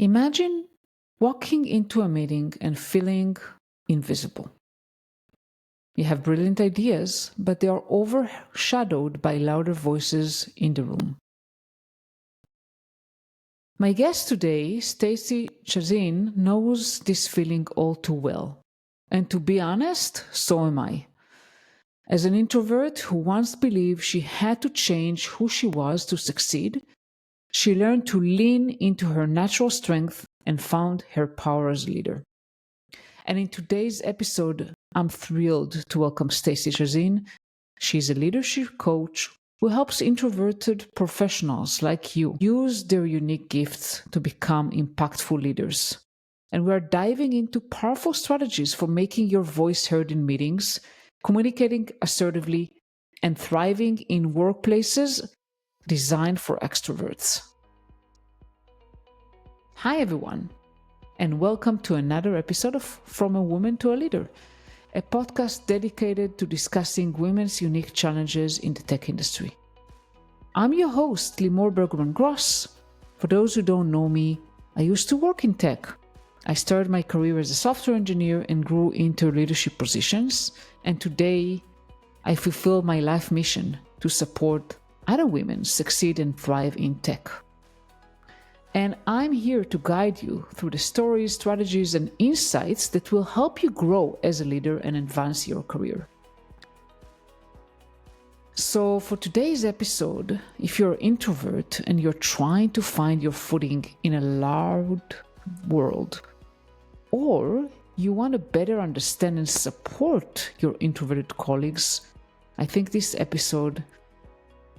Imagine walking into a meeting and feeling invisible. You have brilliant ideas, but they are overshadowed by louder voices in the room. My guest today, Stacey Chazin, knows this feeling all too well. And to be honest, so am I. As an introvert who once believed she had to change who she was to succeed, she learned to lean into her natural strength and found her power as a leader. And in today's episode, I'm thrilled to welcome Stacey Chazin. She's a leadership coach who helps introverted professionals like you use their unique gifts to become impactful leaders. And we're diving into powerful strategies for making your voice heard in meetings, communicating assertively, and thriving in workplaces designed for extroverts. Hi, everyone, and welcome to another episode of From a Woman to a Leader, a podcast dedicated to discussing women's unique challenges in the tech industry. I'm your host, Limor Bergman-Gross. For those who don't know me, I used to work in tech. I started my career as a software engineer and grew into leadership positions, and today I fulfill my life mission to support other women succeed and thrive in tech. And I'm here to guide you through the stories, strategies, and insights that will help you grow as a leader and advance your career. So for today's episode, if you're an introvert and you're trying to find your footing in a loud world, or you want to better understand and support your introverted colleagues, I think this episode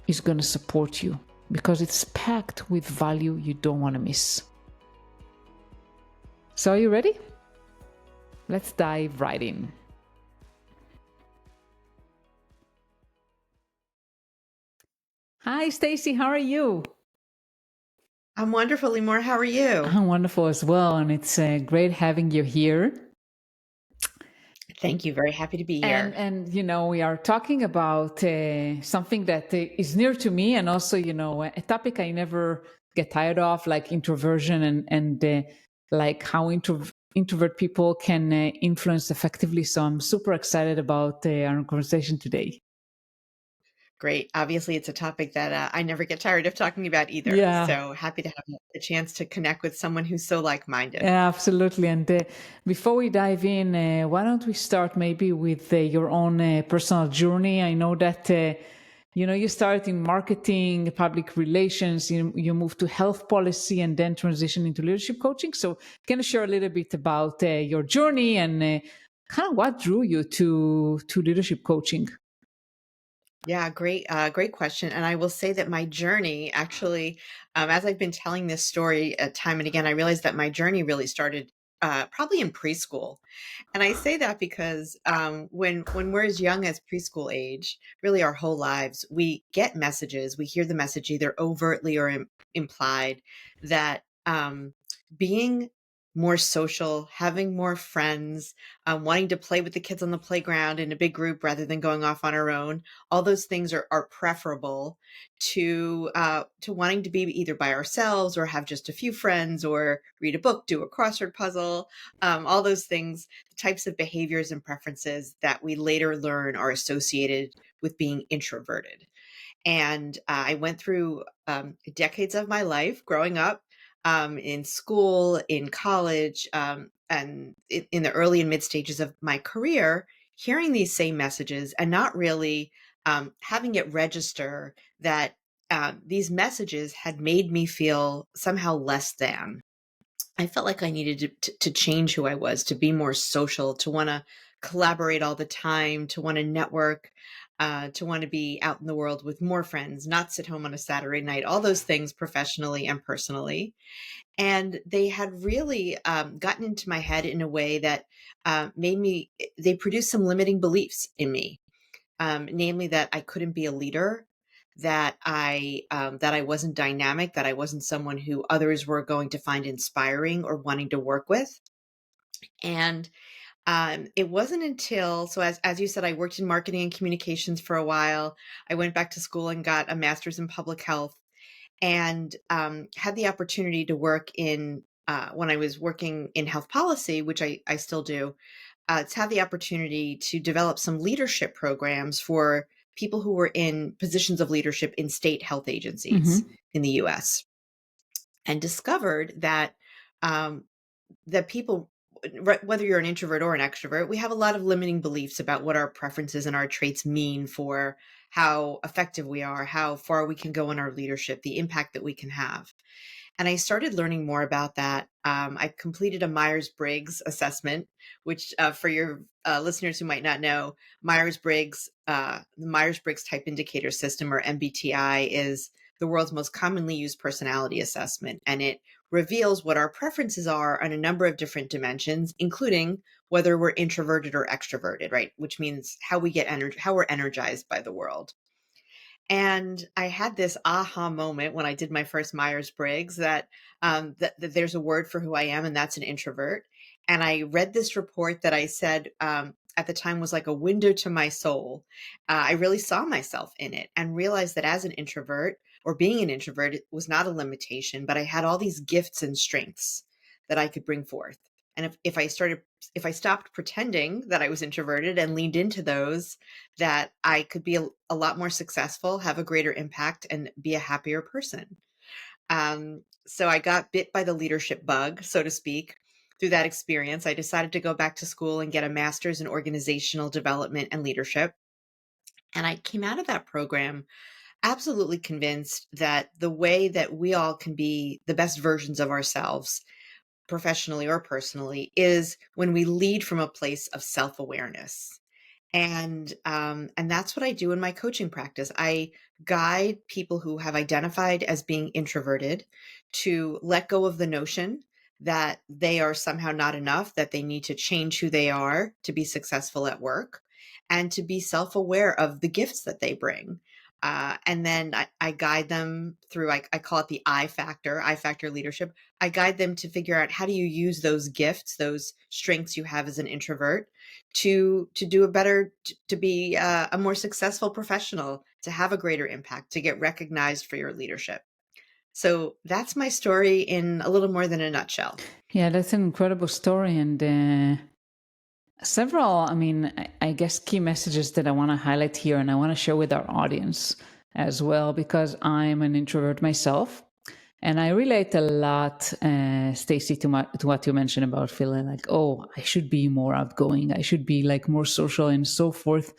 is going to support you because it's packed with value you don't want to miss. So are you ready? Let's dive right in. Hi, Stacey. How are you? I'm wonderful, Limor. How are you? I'm wonderful as well, and it's great having you here. Thank you. Very happy to be here. And you know, we are talking about something that is near to me, and also, you know, a topic I never get tired of, like introversion and like how introvert people can influence effectively. So I'm super excited about our conversation today. Great. Obviously, it's a topic that I never get tired of talking about either. Yeah. So happy to have the chance to connect with someone who's so like-minded. Yeah, absolutely. And before we dive in, why don't we start maybe with your own personal journey? I know that, you know, you started in marketing, public relations, you moved to health policy and then transition into leadership coaching. So can you share a little bit about your journey and kind of what drew you to leadership coaching? Yeah, great question. And I will say that my journey actually, as I've been telling this story time and again, I realized that my journey really started probably in preschool. And I say that because when we're as young as preschool age, really our whole lives, we get messages, we hear the message either overtly or implied that being more social, having more friends, wanting to play with the kids on the playground in a big group rather than going off on our own. All those things are preferable to wanting to be either by ourselves or have just a few friends or read a book, do a crossword puzzle. All those things, the types of behaviors and preferences that we later learn are associated with being introverted. And I went through decades of my life growing up in school, in college, and in the early and mid stages of my career, hearing these same messages and not really having it register that these messages had made me feel somehow less than. I felt like I needed to change who I was, to be more social, to want to collaborate all the time, to want to network, to want to be out in the world with more friends, not sit home on a Saturday night, all those things professionally and personally. And they had really gotten into my head in a way that they produced some limiting beliefs in me, namely that I couldn't be a leader, that I wasn't dynamic, that I wasn't someone who others were going to find inspiring or wanting to work with. And it wasn't until, so as you said, I worked in marketing and communications for a while. I went back to school and got a master's in public health and had the opportunity to work in when I was working in health policy, which I still do, to have the opportunity to develop some leadership programs for people who were in positions of leadership in state health agencies Hmm. in the US, and discovered that um, that people, whether you're an introvert or an extrovert, we have a lot of limiting beliefs about what our preferences and our traits mean for how effective we are, how far we can go in our leadership, the impact that we can have. And I started learning more about that. I completed a Myers-Briggs assessment, which, for your listeners who might not know, the Myers-Briggs Type Indicator system, or MBTI, is the world's most commonly used personality assessment, and it reveals what our preferences are on a number of different dimensions, including whether we're introverted or extroverted, right? Which means how we get energy, how we're energized by the world. And I had this aha moment when I did my first Myers-Briggs that there's a word for who I am, and that's an introvert. And I read this report that I said at the time was like a window to my soul. I really saw myself in it and realized that as an introvert, or being an introvert, it was not a limitation, but I had all these gifts and strengths that I could bring forth. And if I stopped pretending that I was introverted and leaned into those, that I could be a lot more successful, have a greater impact, and be a happier person. So I got bit by the leadership bug, so to speak. Through that experience, I decided to go back to school and get a master's in organizational development and leadership. And I came out of that program absolutely convinced that the way that we all can be the best versions of ourselves, professionally or personally, is when we lead from a place of self-awareness. And that's what I do in my coaching practice. I guide people who have identified as being introverted to let go of the notion that they are somehow not enough, that they need to change who they are to be successful at work, and to be self-aware of the gifts that they bring. And then I guide them through, I call it the I factor leadership. I guide them to figure out, how do you use those gifts, those strengths you have as an introvert, to do a better, to be a more successful professional, to have a greater impact, to get recognized for your leadership. So that's my story in a little more than a nutshell. Yeah, that's an incredible story. And several, I guess, key messages that I want to highlight here and I want to share with our audience as well, because I'm an introvert myself. And I relate a lot, Stacey, to what you mentioned about feeling like, oh, I should be more outgoing. I should be like more social and so forth.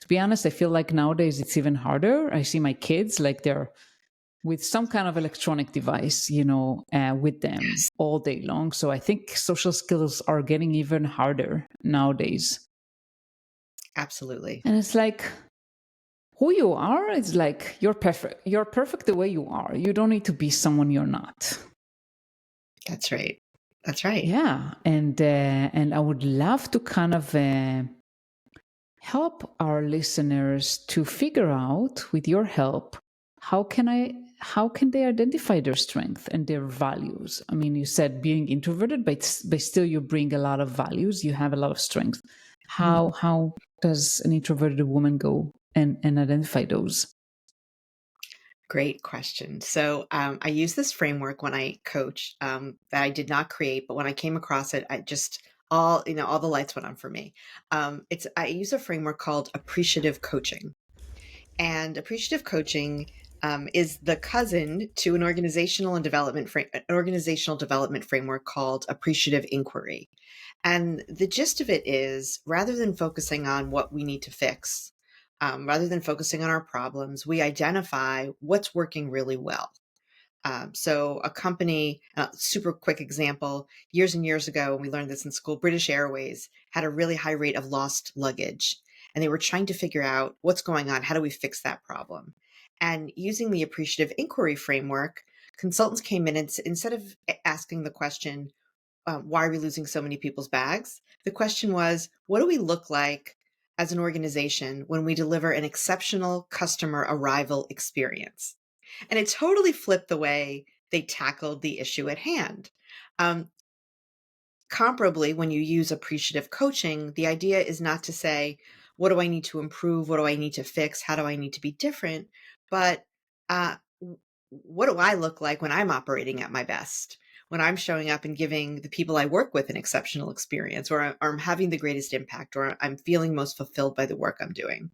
To be honest, I feel like nowadays it's even harder. I see my kids like they're with some kind of electronic device, with them Yes, all day long. So I think social skills are getting even harder nowadays. absolutely. And it's like, who you are is like, you're perfect. You're perfect the way you are. You don't need to be someone you're not. That's right. That's right. Yeah, and I would love to kind of help our listeners to figure out, with your help, how can they identify their strength and their values. I mean, you said being introverted, but still you bring a lot of values. You have a lot of strength. Mhm. How does an introverted woman go and identify those? Great question. So I use this framework when I coach, that I did not create, but when I came across it, I just, all the lights went on for me. I use a framework called Appreciative Coaching. And appreciative coaching is the cousin to an organizational development framework called appreciative inquiry. And the gist of it is, rather than focusing on what we need to fix, rather than focusing on our problems, we identify what's working really well. So a company, super quick example, years and years ago, when we learned this in school, British Airways had a really high rate of lost luggage. And they were trying to figure out what's going on. How do we fix that problem? And using the appreciative inquiry framework, consultants came in and instead of asking the question, why are we losing so many people's bags? The question was, what do we look like as an organization when we deliver an exceptional customer arrival experience? And it totally flipped the way they tackled the issue at hand. Um, Comparably, when you use appreciative coaching, the idea is not to say, what do I need to improve? What do I need to fix? How do I need to be different? But what do I look like when I'm operating at my best? when I'm showing up and giving the people I work with an exceptional experience, or I'm having the greatest impact, or I'm feeling most fulfilled by the work I'm doing.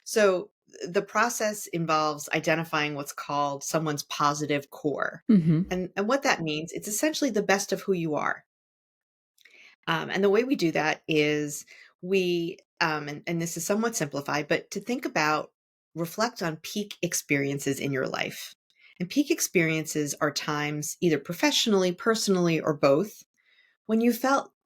So the process involves identifying what's called someone's positive core. Mm-hmm. And what that means, it's essentially the best of who you are. And the way we do that is and this is somewhat simplified, but to think about, reflect on peak experiences in your life. And peak experiences are times, either professionally, personally, or both, when you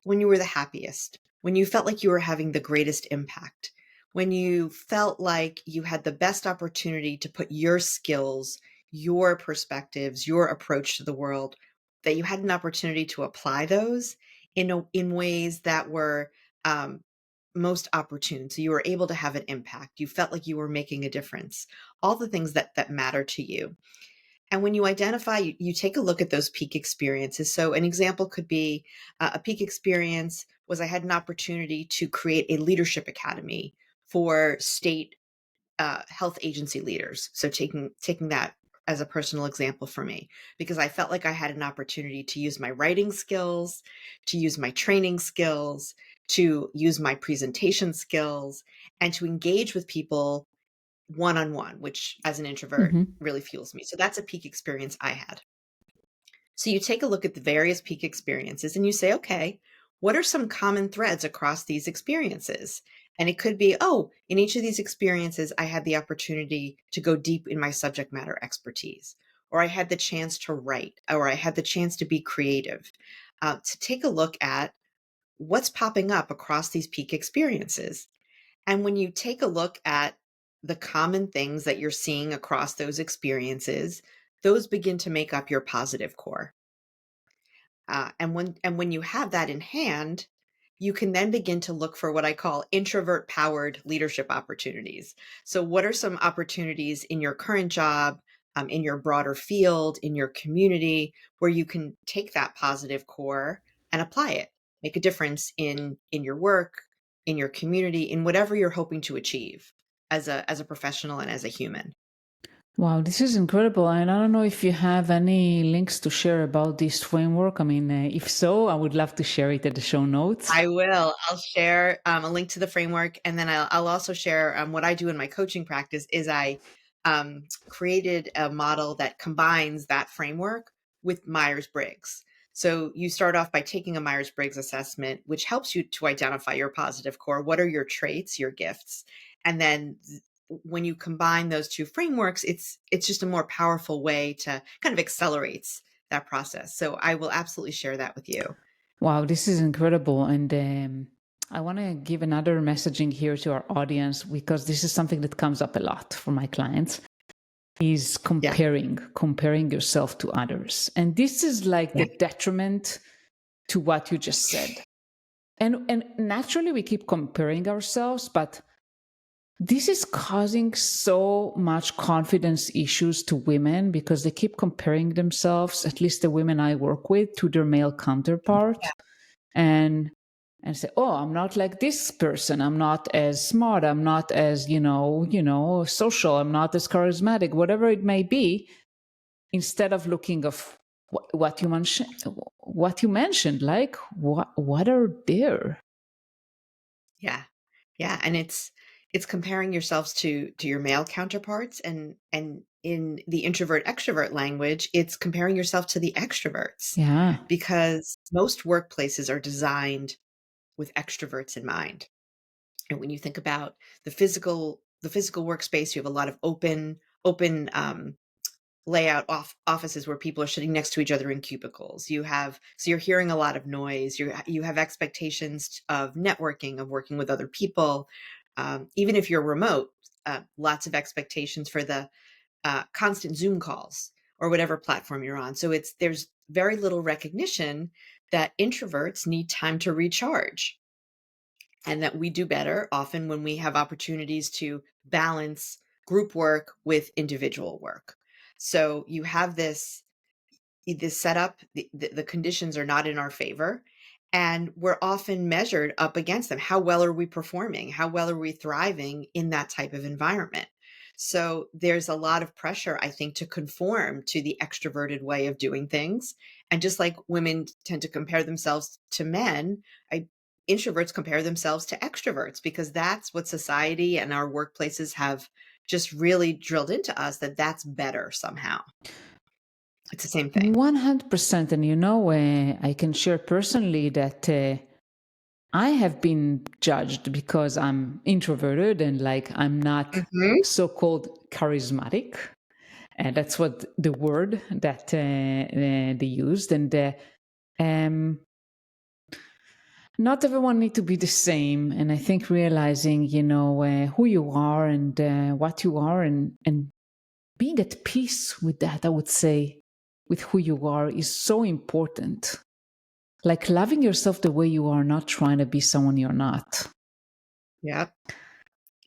were the happiest, when you felt like you were having the greatest impact, when you felt like you had the best opportunity to put your skills, your perspectives, your approach to the world, that you had an opportunity to apply those in ways that were um, most opportune. So you were able to have an impact. You felt like you were making a difference. All the things that matter to you. And when you identify, you take a look at those peak experiences. So an example could be a peak experience was I had an opportunity to create a leadership academy for state health agency leaders. So taking that as a personal example for me, because I felt like I had an opportunity to use my writing skills, to use my training skills, to use my presentation skills, and to engage with people one on one, which as an introvert Mm-hmm. really fuels me. So that's a peak experience I had. So you take a look at the various peak experiences and you say, okay, what are some common threads across these experiences? And it could be, oh, in each of these experiences, I had the opportunity to go deep in my subject matter expertise, or I had the chance to write, or I had the chance to be creative. To take a look at what's popping up across these peak experiences. And when you take a look at the common things that you're seeing across those experiences, those begin to make up your positive core. And when you have that in hand, you can then begin to look for what I call introvert powered leadership opportunities. So, what are some opportunities in your current job, in your broader field, in your community, where you can take that positive core and apply it, make a difference in your work, in your community, in whatever you're hoping to achieve as a professional and as a human. Wow, this is incredible. And I don't know if you have any links to share about this framework. I mean, if so, I would love to share it at the show notes. I will. I'll share a link to the framework, and then I'll also share what I do in my coaching practice. Is I created a model that combines that framework with Myers-Briggs. So you start off by taking a Myers-Briggs assessment, which helps you to identify your positive core. What are your traits, your gifts, and then when you combine those two frameworks, it's just a more powerful way to kind of accelerates that process. So I will absolutely share that with you. Wow, this is incredible. And I want to give another messaging here to our audience because this is something that comes up a lot for my clients is Yeah. comparing yourself to others. And this is like Yeah. the detriment to what you just said. And naturally we keep comparing ourselves, but this is causing so much confidence issues to women because they keep comparing themselves, at least the women I work with, to their male counterpart and say, oh, I'm not like this person, I'm not as smart, I'm not as social, I'm not as charismatic, whatever it may be, instead of looking of what you mentioned, like what are there. Yeah. Yeah, and it's comparing yourselves to your male counterparts, and in the introvert extrovert language, it's comparing yourself to the extroverts, Yeah. because most workplaces are designed with extroverts in mind. And when you think about the physical workspace, you have a lot of open layout offices where people are sitting next to each other in cubicles. So you're hearing a lot of noise. You have expectations of networking, of working with other people. Even if you're remote, lots of expectations for the constant Zoom calls or whatever platform you're on. So there's very little recognition that introverts need time to recharge, and that we do better often when we have opportunities to balance group work with individual work. So you have this setup, the conditions are not in our favor, and we're often measured up against them. How well are we performing? How well are we thriving in that type of environment? So there's a lot of pressure, I think, to conform to the extroverted way of doing things. And just like women tend to compare themselves to men, introverts compare themselves to extroverts because that's what society and our workplaces have just really drilled into us, that that's better somehow. It's the same thing. 100%. And I can share personally that I have been judged because I'm introverted and like I'm not Mhm. so called charismatic. And that's what the word that they used. And um, not everyone need to be the same. And I think realizing, who you are and what you are and being at peace with that, I would say, with who you are is so important. Like loving yourself the way you are, not trying to be someone you're not. Yep.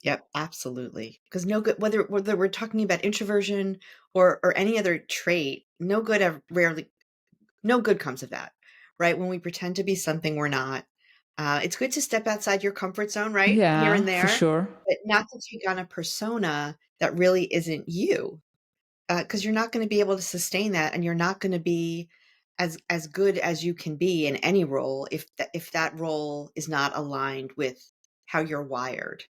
Yep, absolutely. Because no good, whether we're talking about introversion or any other trait, no good rarely no good comes of that, right? When we pretend to be something we're not. It's good to step outside your comfort zone, right? Here and Yeah, for there, sure. but not to take on a persona that really isn't you, because you're not going to be able to sustain that, and you're not going to be as good as you can be in any role if that role is not aligned with how you're wired.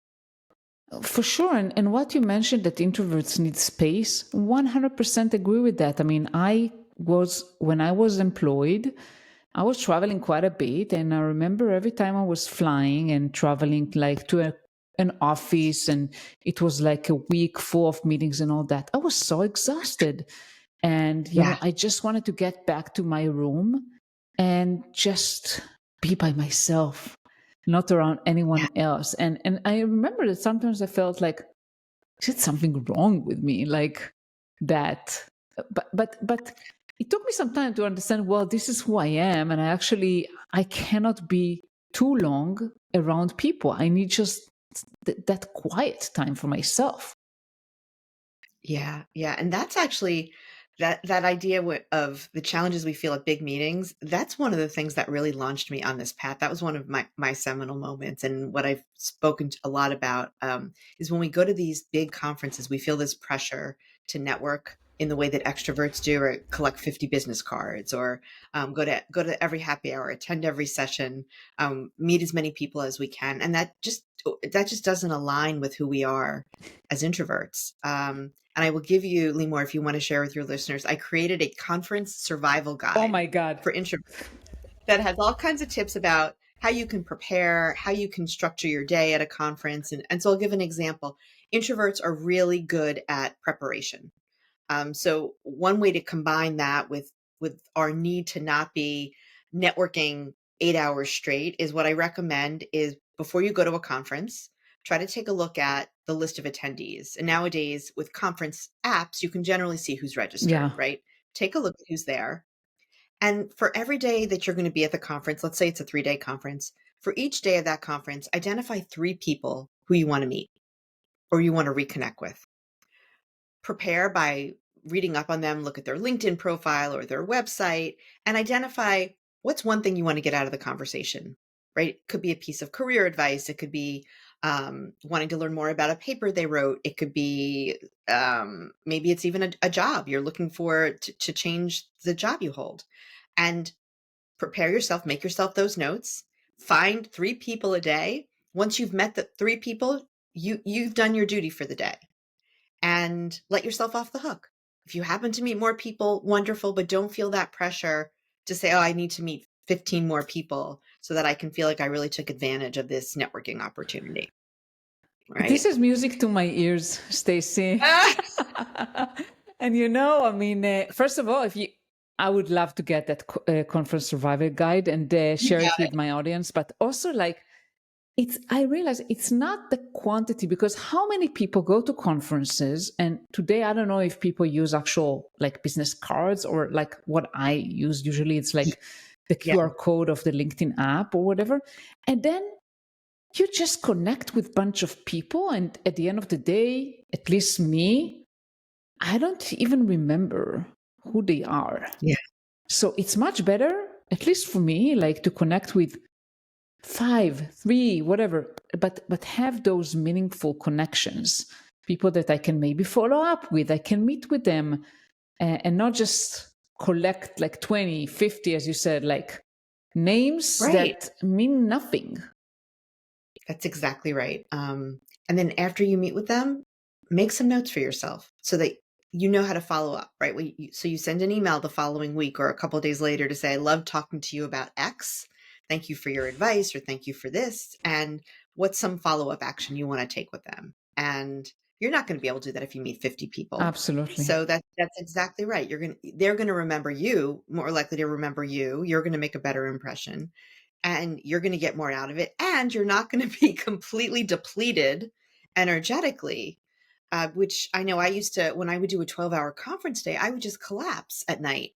For sure. And what you mentioned that introverts need space, 100% agree with that. I mean, when I was employed, I was traveling quite a bit. And I remember every time I was flying and traveling like to an office and it was like a week full of meetings and all that, I was so exhausted. And, Yeah, I just wanted to get back to my room and just be by myself, not around yeah, anyone else. And I remember that sometimes I felt like, is it something wrong with me? Like that. But it took me some time to understand, well, this is who I am. And I cannot be too long around people. I need just that quiet time for myself. yeah, yeah, and that's actually that idea of the challenges we feel at big meetings. That's one of the things that really launched me on this path. That was one of my seminal moments, and what I've spoken a lot about is when we go to these big conferences, we feel this pressure to network in the way that extroverts do, or collect 50 business cards, or go to every happy hour, attend every session, meet as many people as we can, and that just doesn't align with who we are as introverts. And I will give you, Lemore, if you want to share with your listeners, I created a conference survival Oh guide my God. for introverts that has all kinds of tips about how you can prepare, how you can structure your day at a conference. And so I'll give an example. Introverts are really good at preparation. So one way to combine that with our need to not be networking 8 hours straight is, what I recommend is, before you go to a conference, try to take a look at the list of attendees. And nowadays with conference apps, you can generally see who's registered, Yeah. right? Take a look at who's there. And for every day that you're going to be at the conference, let's say it's a 3-day conference, for each day of that conference, identify 3 people who you want to meet or you want to reconnect with. Prepare by reading up on them, look at their LinkedIn profile or their website, and identify what's one thing you want to get out of the conversation, right? It could be a piece of career advice. It could be wanting to learn more about a paper they wrote. It could be maybe it's even a job you're looking for to change the job you hold. And prepare yourself, make yourself those notes, find 3 people a day. Once you've met the 3 people, you've done your duty for the day, and let yourself off the hook. If you happen to meet more people, wonderful, but don't feel that pressure to say, oh, I need to meet 15 more people so that I can feel like I really took advantage of this networking opportunity. This Right. is music to my ears, Stacey. Ah, And I mean, first of all, if you, I would love to get that conference survivor guide and you share it got with my audience. But also, like, I realize it's not the quantity, because how many people go to conferences? And today, I don't know if people use actual like business cards or like what I use. Usually, it's it. like the Yeah. QR code of the LinkedIn app or whatever. And then you just connect with a bunch of people. And at the end of the day, at least me, I don't even remember who they are. Yeah. So it's much better, at least for me, like to connect with 5, 3, whatever, but have those meaningful connections, people that I can maybe follow up with. I can meet with them and not just collect like 20, 50, as you said, like names Right. that mean nothing. That's exactly right. And then after you meet with them, make some notes for yourself so that you know how to follow up, right? So you send an email the following week or a couple of days later to say, I love talking to you about X. Thank you for your advice or thank you for this. And what's some follow up action you want to take with them? And you're not going to be able to do that if you meet 50 people. Absolutely. So that's exactly right. They're going to remember you, more likely to remember you. You're going to make a better impression and you're going to get more out of it. And you're not going to be completely depleted energetically, which I know I used to, when I would do a 12-hour conference day, I would just collapse at night.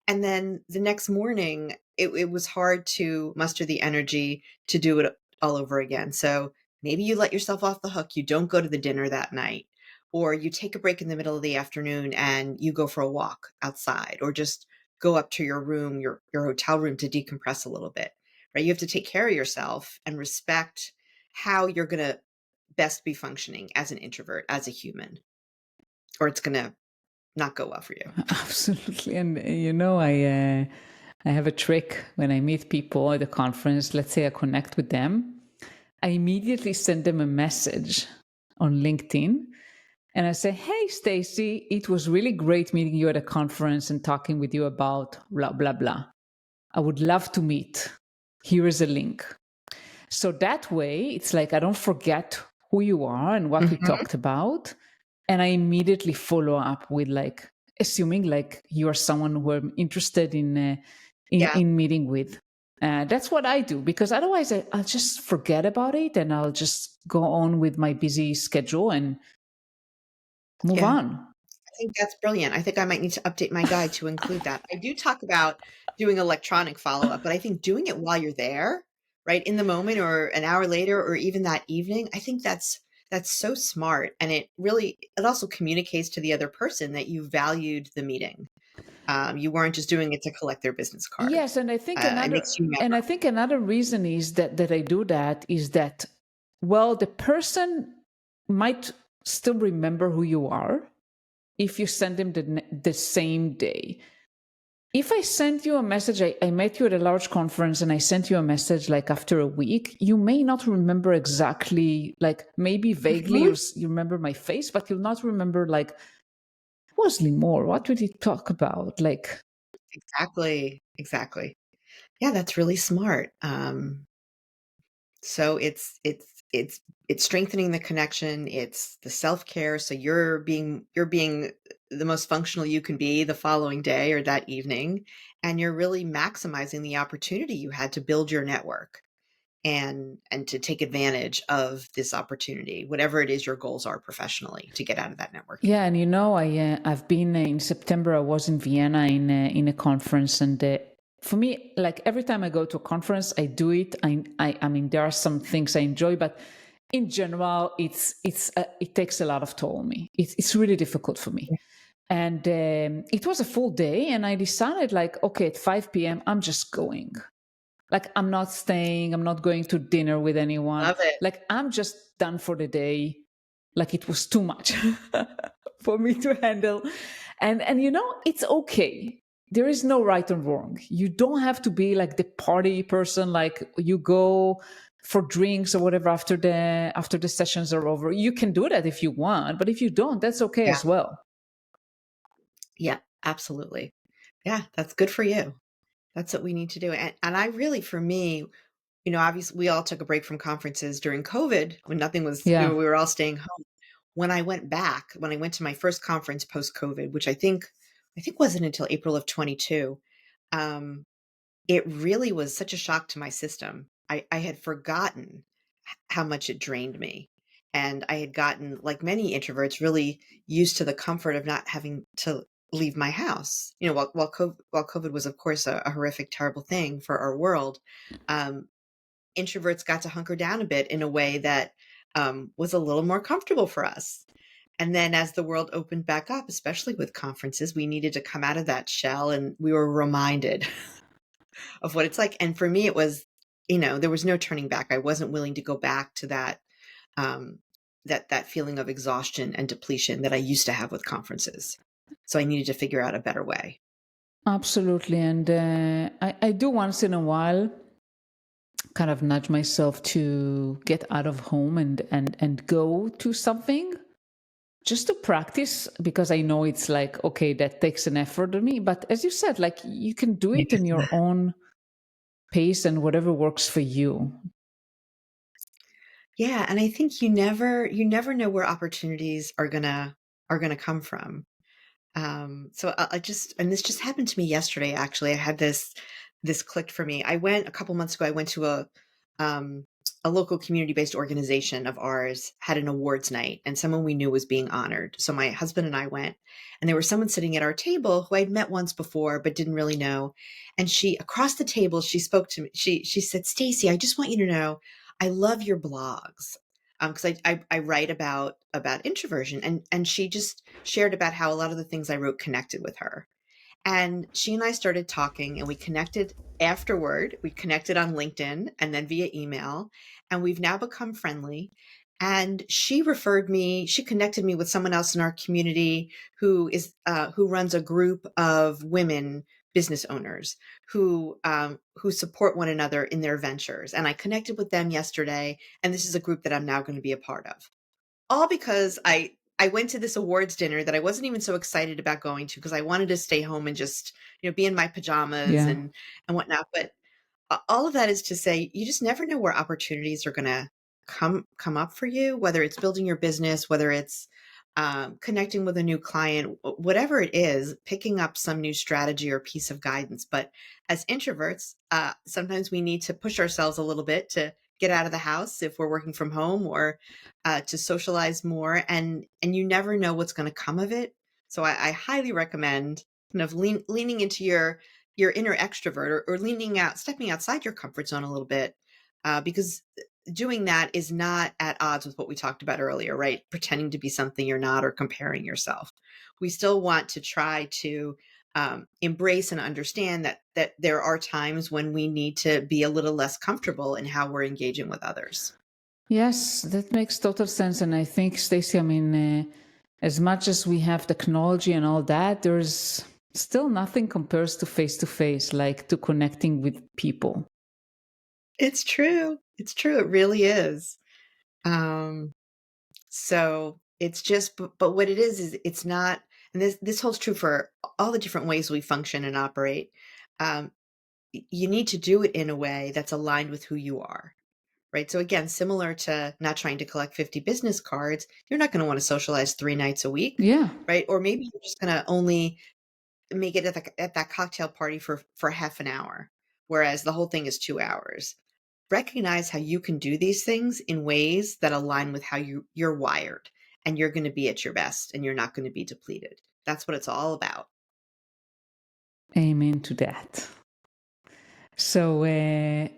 And then the next morning, it was hard to muster the energy to do it all over again. So maybe you let yourself off the hook. You don't go to the dinner that night, or you take a break in the middle of the afternoon and you go for a walk outside, or just go up to your room, your hotel room to decompress a little bit, right? You have to take care of yourself and respect how you're going to best be functioning as an introvert, as a human, or it's going to not go well for you. Absolutely. And I have a trick when I meet people at a conference. Let's say I connect with them, I immediately send them a message on LinkedIn. And I say, hey, Stacey, it was really great meeting you at a conference and talking with you about blah, blah, blah. I would love to meet. Here is a link. So that way, it's like I don't forget who you are and what we Mhm. talked about. And I immediately follow up with like, assuming like you are someone who I'm interested Yeah. in meeting with. That's what I do, because otherwise I'll just forget about it and I'll just go on with my busy schedule and move Yeah. on. I think that's brilliant. I think I might need to update my guide to include that. I do talk about doing electronic follow-up, but I think doing it while you're there, right, in the moment or an hour later or even that evening, I think that's so smart. And it also communicates to the other person that you valued the meeting. You weren't just doing it to collect their business card. Yes, and I think It makes you another reason is that I do that is that, well, the person might still remember who you are if you send them the same day. If I sent you a message, I met you at a large conference and I sent you a message like after a week, you may not remember exactly, like maybe vaguely memorable. you remember my face, but you'll not remember like, was Limor? What did he talk about? Like, Exactly, exactly. Yeah, that's really smart. So it's strengthening the connection, it's the self-care, so you're being the most functional you can be the following day or that evening, and you're really maximizing the opportunity you had to build your network and to take advantage of this opportunity, whatever it is your goals are professionally to get out of that networking. yeah, and I've been in September. I was in Vienna in a conference, and for me, like every time I go to a conference, I do it. I mean, there are some things I enjoy, but in general, it takes a lot of toll on me. It's really difficult for me. And it was a full day, and I decided like, okay, at 5 p.m., I'm just going. Like, I'm not staying. I'm not going to dinner with anyone. Love it. Like, I'm just done for the day. Like, it was too much for me to handle. And it's okay. There is no right and wrong. You don't have to be like the party person, like you go for drinks or whatever after the sessions are over. You can do that if you want, but if you don't, that's okay Yeah. as well. Yeah, absolutely. Yeah, that's good for you. That's what we need to do, and I really for me, obviously, we all took a break from conferences during COVID when nothing was Yeah. we were all staying home. When I went to my first conference post-COVID, which I think wasn't until April of 22, um, it really was such a shock to my system. I had forgotten how much it drained me, and I had gotten, like many introverts, really used to the comfort of not having to leave my house. While COVID was, of course, a horrific, terrible thing for our world, um, introverts got to hunker down a bit in a way that was a little more comfortable for us. And then as the world opened back up, especially with conferences, we needed to come out of that shell and we were reminded of what it's like. And for me, it was, there was no turning back. I wasn't willing to go back to that, um, that feeling of exhaustion and depletion that I used to have with conferences. So I needed to figure out a better way. Absolutely. And I do once in a while kind of nudge myself to get out of home and go to something just to practice, because I know it's like, okay, that takes an effort on me. But as you said, like you can do it in your own pace and whatever works for you. Yeah, and I think you never know where opportunities are gonna come from. So I just and this just happened to me yesterday, actually. I had this clicked for me. I went a couple months ago, I went to um, a local community-based organization of ours had an awards night, and someone we knew was being honored. So my husband and I went, and there was someone sitting at our table who I'd met once before but didn't really know. And she across the table, she spoke to me. She said, "Stacey, I just want you to know, I love your blogs." Because I write about introversion, and she just shared about how a lot of the things I wrote connected with her. And she and I started talking, and we connected afterward. We connected on LinkedIn and then via email, and we've now become friendly. And she connected me with someone else in our community who runs a group of women business owners who support one another in their ventures. And I connected with them yesterday, and this is a group that I'm now going to be a part of. All because I went to this awards dinner that I wasn't even so excited about going to because I wanted to stay home and just, be in my pajamas Yeah. and whatnot. But all of that is to say, you just never know where opportunities are gonna come up for you, whether it's building your business, whether it's, connecting with a new client, whatever it is, picking up some new strategy or piece of guidance. But as introverts, sometimes we need to push ourselves a little bit to get out of the house if we're working from home or, to socialize more, and you never know what's gonna come of it. So I highly recommend kind of leaning into your inner extrovert or leaning out, stepping outside your comfort zone a little bit, because doing that is not at odds with what we talked about earlier, right? Pretending to be something you're not or comparing yourself. We still want to try to embrace and understand that there are times when we need to be a little less comfortable in how we're engaging with others. Yes, that makes total sense. And I think, Stacey, I mean, as much as we have technology and all that, there's still nothing compares to face, like to connecting with people. It's true. It's true. It really is. Um, So it's just, but what it is it's not, and this holds true for all the different ways we function and operate. Um, you need to do it in a way that's aligned with who you are, right? So again, similar to not trying to collect 50 business cards, you're not going to want to socialize 3 nights a week, Yeah. right? Or maybe you're just going to only make it at that cocktail party for half an hour, whereas the whole thing is 2 hours. Recognize how you can do these things in ways that align with how you're wired, and you're going to be at your best and you're not going to be depleted. That's what it's all about. Amen to that. So,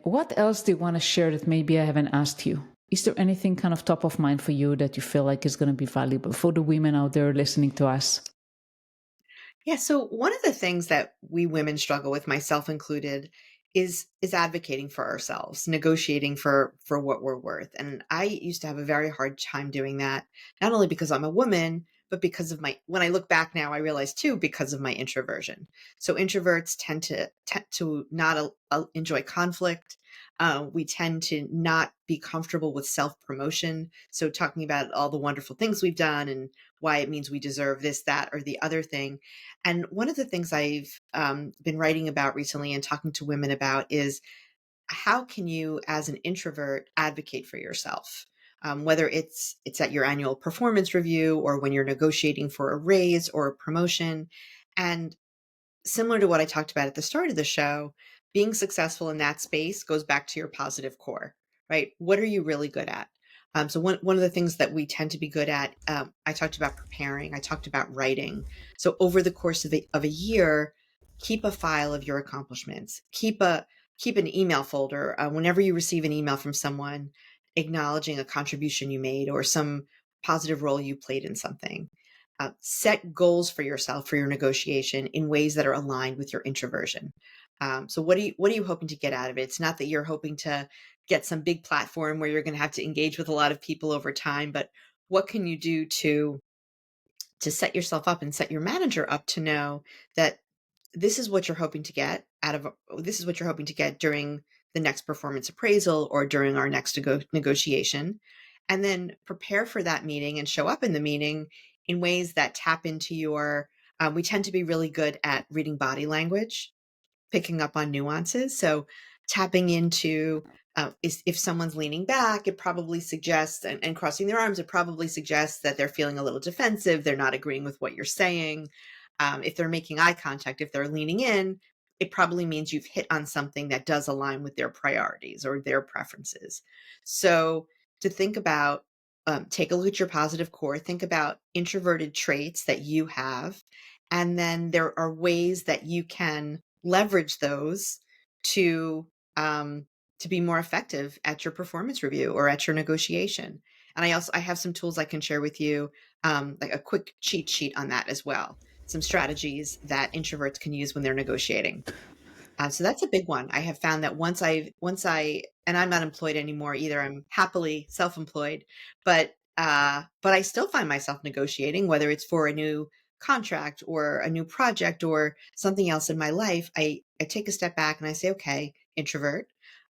what else do you want to share that maybe I haven't asked you? Is there anything kind of top of mind for you that you feel like is going to be valuable for the women out there listening to us? Yeah, so one of the things that we women struggle with, myself included, is advocating for ourselves, negotiating for what we're worth. And I used to have a very hard time doing that, not only because I'm a woman, but because of my when I look back now, I realize too because of my introversion. So introverts tend to not enjoy conflict. We tend to not be comfortable with self promotion. So talking about all the wonderful things we've done and why it means we deserve this, that, or the other thing. And one of the things I've been writing about recently and talking to women about is how can you, as an introvert, advocate for yourself? Whether it's at your annual performance review or when you're negotiating for a raise or a promotion, and similar to what I talked about at the start of the show, being successful in that space goes back to your positive core, right? What are you really good at? So one of the things that we tend to be good at, I talked about preparing, I talked about writing. So over the course of a year, keep a file of your accomplishments. Keep an email folder. Whenever you receive an email from someone acknowledging a contribution you made or some positive role you played in something, set goals for yourself for your negotiation in ways that are aligned with your introversion. So what are you hoping to get out of it? It's not that you're hoping to get some big platform where you're going to have to engage with a lot of people over time, but what can you do to set yourself up and set your manager up to know that this is what you're hoping to get this is what you're hoping to get during the next performance appraisal or during our next negotiation, and then prepare for that meeting and show up in the meeting in ways that tap into your we tend to be really good at reading body language, picking up on nuances. So tapping into if someone's leaning back, it probably suggests, and crossing their arms, it probably suggests that they're feeling a little defensive. They're not agreeing with what you're saying. If they're making eye contact, if they're leaning in, it probably means you've hit on something that does align with their priorities or their preferences. So to think about, take a look at your positive core, think about introverted traits that you have, and then there are ways that you can leverage those to um, to be more effective at your performance review or at your negotiation. And I have some tools I can share with you, like a quick cheat sheet on that as well. Some strategies that introverts can use when they're negotiating. So that's a big one. I have found that and I'm not employed anymore either. I'm happily self-employed, but I still find myself negotiating, whether it's for a new contract or a new project or something else in my life. I take a step back and I say, okay, introvert,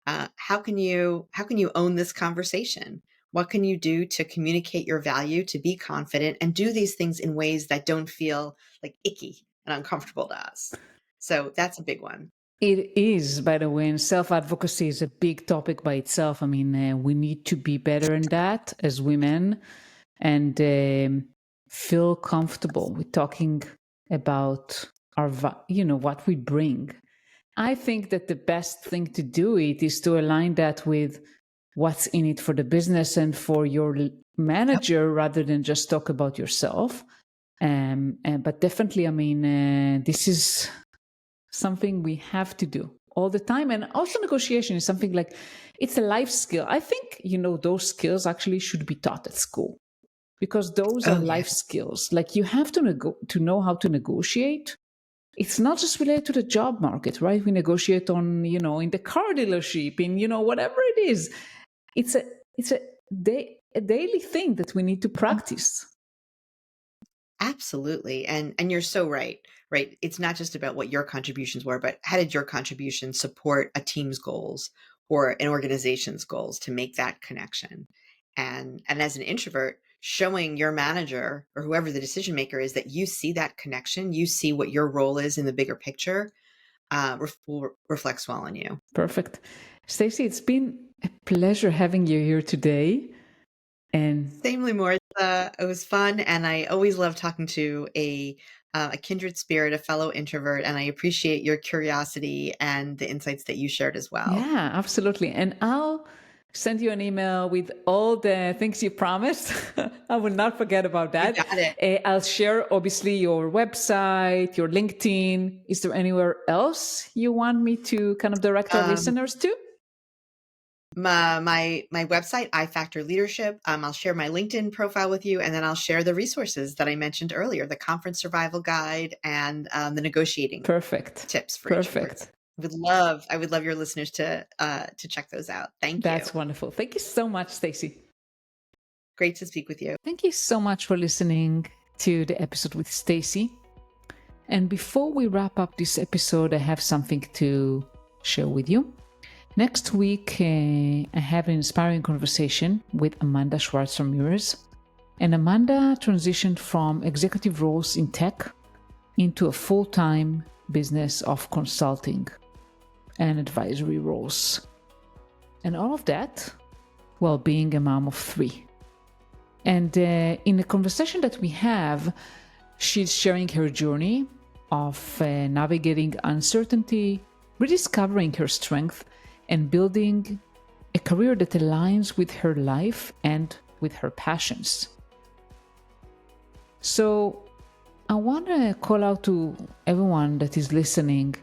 how can you own this conversation? What can you do to communicate your value, to be confident, and do these things in ways that don't feel like icky and uncomfortable to us? So that's a big one. It is, by the way, and self-advocacy is a big topic by itself. I mean, we need to be better in that as women and feel comfortable with talking about what we bring. I think that the best thing to do it is to align that with what's in it for the business and for your manager, rather than just talk about yourself. But definitely, I mean, this is something we have to do all the time. And also negotiation is something like, it's a life skill. I think, those skills actually should be taught at school, because those are Oh, yeah. life skills. Like, you have to know how to negotiate. It's not just related to the job market, right? We negotiate on, in the car dealership, in, whatever it is. It's a daily thing that we need to practice. Absolutely. And you're so right, right? It's not just about what your contributions were, but how did your contribution support a team's goals or an organization's goals to make that connection? And as an introvert, showing your manager or whoever the decision maker is that you see that connection, you see what your role is in the bigger picture, reflects well on you. Perfect. Stacey, it's been a pleasure having you here today. And Samely more. It was fun, and I always love talking to a kindred spirit, a fellow introvert, and I appreciate your curiosity and the insights that you shared as well. yeah, absolutely. And I'll send you an email with all the things you promised. I will not forget about You that. got it. I'll share, obviously, your website, your LinkedIn. Is there anywhere else you want me to kind of direct our listeners to? My website, iFactor Leadership. I'll share my LinkedIn profile with you, and then I'll share the resources that I mentioned earlier, the conference survival guide and the negotiating tips for introverts. I would love your listeners to check those out. Thank you. That's wonderful. Thank you so much, Stacey. Great to speak with you. Thank you so much for listening to the episode with Stacey. And before we wrap up this episode, I have something to share with you. Next week, I have an inspiring conversation with Amanda Schwartz from Myers. And Amanda transitioned from executive roles in tech into a full-time business of consulting and advisory roles. And all of that while being a mom of 3. And in the conversation that we have, she's sharing her journey of navigating uncertainty, rediscovering her strength, and building a career that aligns with her life and with her passions. So I want to call out to everyone that is listening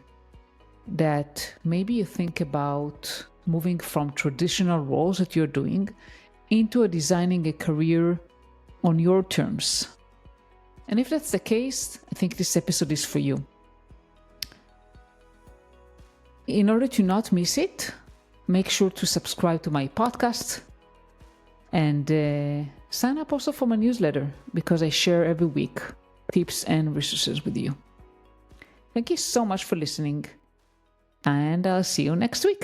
that maybe you think about moving from traditional roles that you're doing into designing a career on your terms. And if that's the case, I think this episode is for you. In order to not miss it, make sure to subscribe to my podcast and Sign up also for my newsletter because I share every week tips and resources with you. Thank you so much for listening, and I'll see you next week.